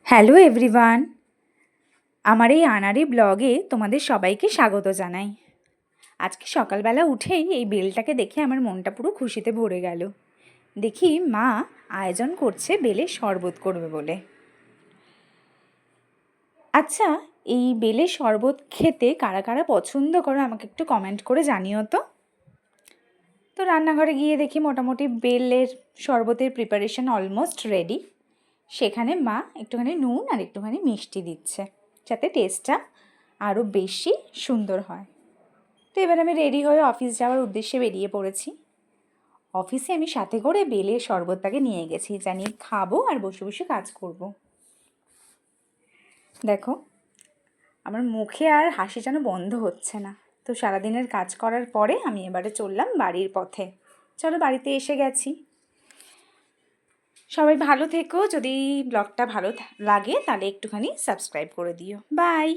Hello everyone, আমার এই আনাড়ি ব্লগে তোমাদের সবাইকে স্বাগত জানাই। আজকে সকালবেলা উঠেই এই বেলটাকে দেখে আমার মনটা পুরো খুশিতে ভরে গেল। দেখি মা আয়োজন করছে বেলের শরবত করবে বলে। আচ্ছা, এই বেলের শরবত খেতে কারা কারা পছন্দ করো আমাকে একটু কমেন্ট করে জানিও তো। তো রান্নাঘরে গিয়ে দেখি মোটামুটি বেলের শরবতের প্রিপারেশন অলমোস্ট রেডি। সেখানে মা একটুখানি নুন আর একটুখানি মিষ্টি দিচ্ছে যাতে টেস্টটা আরও বেশি সুন্দর হয়। তো এবার আমি রেডি হয়ে অফিস যাওয়ার উদ্দেশ্যে বেরিয়ে পড়েছি। অফিসে আমি সাথে করে বেলের শরবতটাকে নিয়ে গেছি, জানি খাবো আর বসে বসে কাজ করব। দেখো আমার মুখে আর হাসি যেন বন্ধ হচ্ছে না। তো সারাদিনের কাজ করার পরে আমি এবারে চললাম বাড়ির পথে। চলো বাড়িতে এসে গেছি। সবাই ভালো থেকো, যদি ব্লগটা ভালো লাগে তাহলে একটুখানি সাবস্ক্রাইব করে দিও। বাই।